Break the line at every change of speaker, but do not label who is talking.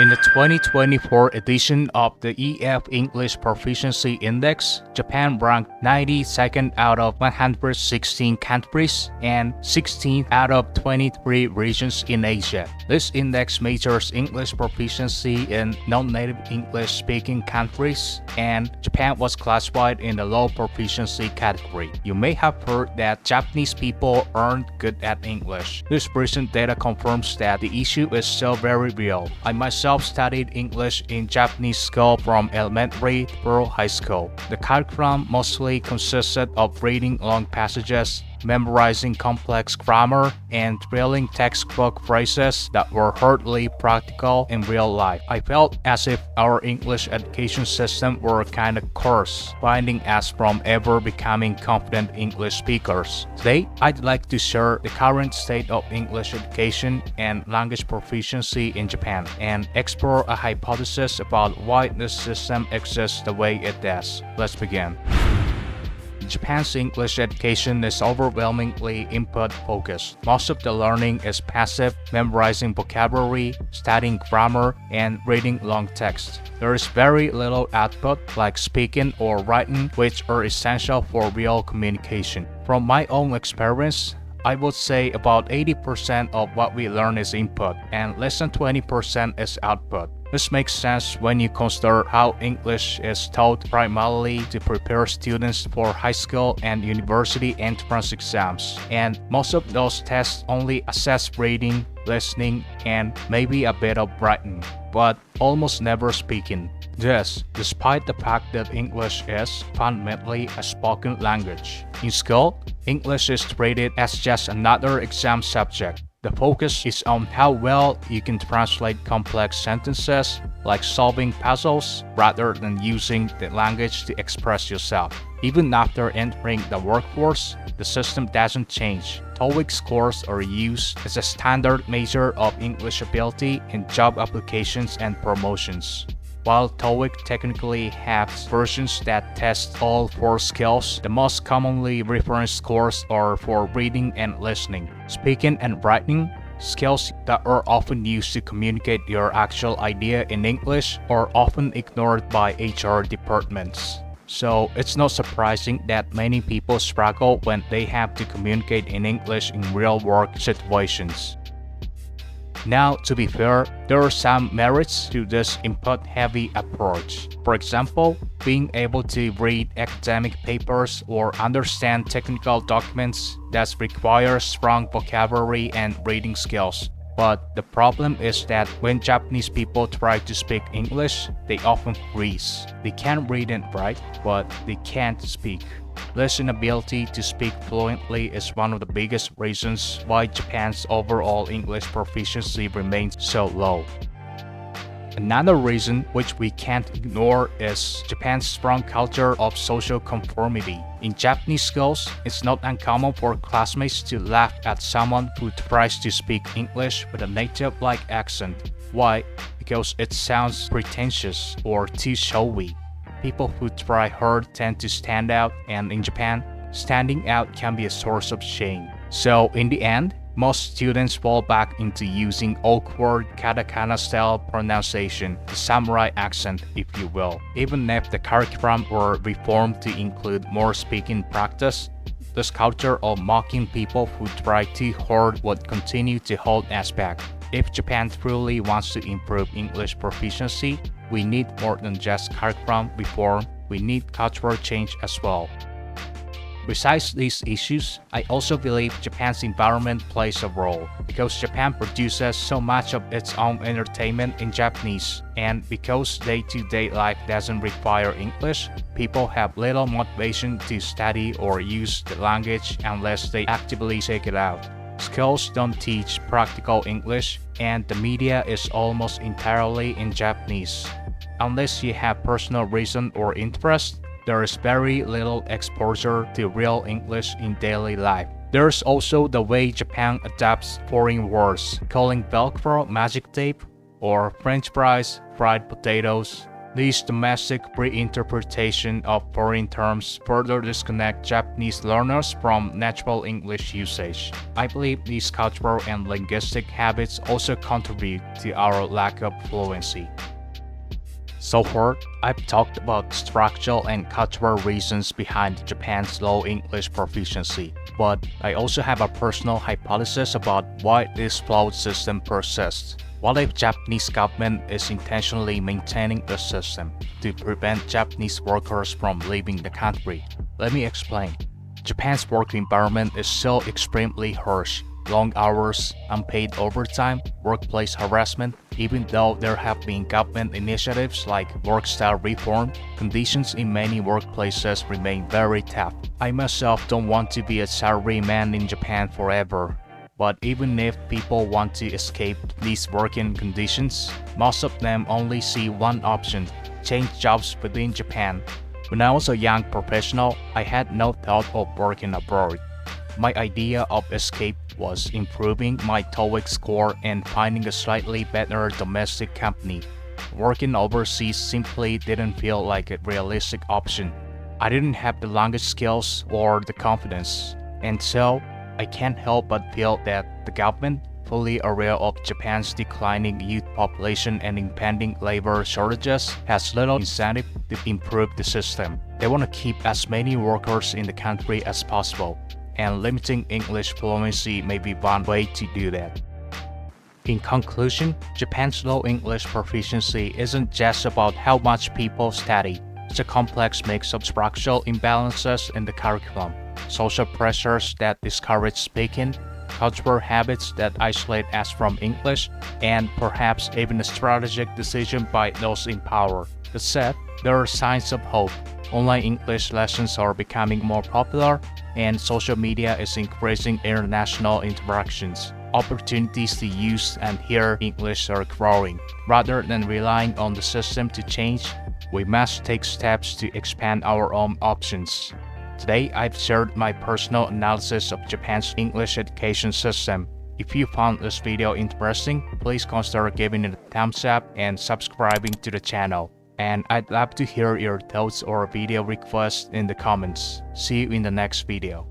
In the 2024 edition of the EF English Proficiency Index, Japan ranked 92nd out of 116 countries and 16th out of 23 regions in Asia. This index measures English proficiency in non-native English-speaking countries, and Japan was classified in the low proficiency category. You may have heard that Japanese people aren't good at English. This recent data confirms that the issue is still very real. I myself studied English in Japanese school from elementary through high school. The curriculum mostly consisted of reading long passages, memorizing complex grammar, and drilling textbook phrases that were hardly practical in real life. I felt as if our English education system were kind of cursed, blinding us from ever becoming confident English speakers. Today, I'd like to share the current state of English education and language proficiency in Japan, and explore a hypothesis about why this system exists the way it does. Let's begin. Japan's English education is overwhelmingly input-focused. Most of the learning is passive, memorizing vocabulary, studying grammar, and reading long text. There is very little output, like speaking or writing, which are essential for real communication. From my own experience, I would say about 80% of what we learn is input, and less than 20% is output. This makes sense when you consider how English is taught primarily to prepare students for high school and university entrance exams, and most of those tests only assess reading, listening, and maybe a bit of writing, but almost never speaking. This, despite the fact that English is fundamentally a spoken language. In school, English is treated as just another exam subject. The focus is on how well you can translate complex sentences, like solving puzzles, rather than using the language to express yourself. Even after entering the workforce, the system doesn't change. TOEIC scores are used as a standard measure of English ability in job applications and promotions. While TOEIC technically has versions that test all four skills, the most commonly referenced scores are for reading and listening. Speaking and writing, skills that are often used to communicate your actual idea in English, are often ignored by HR departments. So it's not surprising that many people struggle when they have to communicate in English in real work situations. Now, to be fair, there are some merits to this input-heavy approach. For example, being able to read academic papers or understand technical documents that require strong vocabulary and reading skills. But the problem is that when Japanese people try to speak English, they often freeze. They can read and write, but they can't speak. This inability to speak fluently is one of the biggest reasons why Japan's overall English proficiency remains so low. Another reason which we can't ignore is Japan's strong culture of social conformity. In Japanese schools, it's not uncommon for classmates to laugh at someone who tries to speak English with a native-like accent. Why? Because it sounds pretentious or too showy. People who try hard tend to stand out, and in Japan, standing out can be a source of shame. So in the end, most students fall back into using awkward katakana-style pronunciation, the samurai accent if you will. Even if the curriculum were reformed to include more speaking practice, this culture of mocking people who try too hard would continue to hold us back. If Japan truly wants to improve English proficiency, we need more than just curriculum reform, we need cultural change as well. Besides these issues, I also believe Japan's environment plays a role. Because Japan produces so much of its own entertainment in Japanese, and because day-to-day life doesn't require English, people have little motivation to study or use the language unless they actively seek it out. Schools don't teach practical English, and the media is almost entirely in Japanese. Unless you have personal reason or interest, there is very little exposure to real English in daily life. There's also the way Japan adapts foreign words, calling Velcro magic tape or French fries fried potatoes. This domestic reinterpretation of foreign terms further disconnect Japanese learners from natural English usage. I believe these cultural and linguistic habits also contribute to our lack of fluency. So far, I've talked about structural and cultural reasons behind Japan's low English proficiency, but I also have a personal hypothesis about why this flawed system persists. What if Japanese government is intentionally maintaining the system to prevent Japanese workers from leaving the country? Let me explain. Japan's work environment is so extremely harsh. Long hours, unpaid overtime, workplace harassment. Even though there have been government initiatives like work-style reform, conditions in many workplaces remain very tough. I myself don't want to be a salaryman in Japan forever. But even if people want to escape these working conditions, most of them only see one option: change jobs within Japan. When I was a young professional, I had no thought of working abroad. My idea of escape was improving my TOEIC score and finding a slightly better domestic company. Working overseas simply didn't feel like a realistic option. I didn't have the language skills or the confidence, and so I can't help but feel that the government, fully aware of Japan's declining youth population and impending labor shortages, has little incentive to improve the system. They want to keep as many workers in the country as possible, and limiting English fluency may be one way to do that. In conclusion, Japan's low English proficiency isn't just about how much people study. It's a complex mix of structural imbalances in the curriculum, social pressures that discourage speaking, cultural habits that isolate us from English, and perhaps even a strategic decision by those in power. That said, there are signs of hope. Online English lessons are becoming more popular, and social media is increasing international interactions. Opportunities to use and hear English are growing. Rather than relying on the system to change, we must take steps to expand our own options. Today, I've shared my personal analysis of Japan's English education system. If you found this video interesting, please consider giving it a thumbs up and subscribing to the channel. And I'd love to hear your thoughts or video requests in the comments. See you in the next video.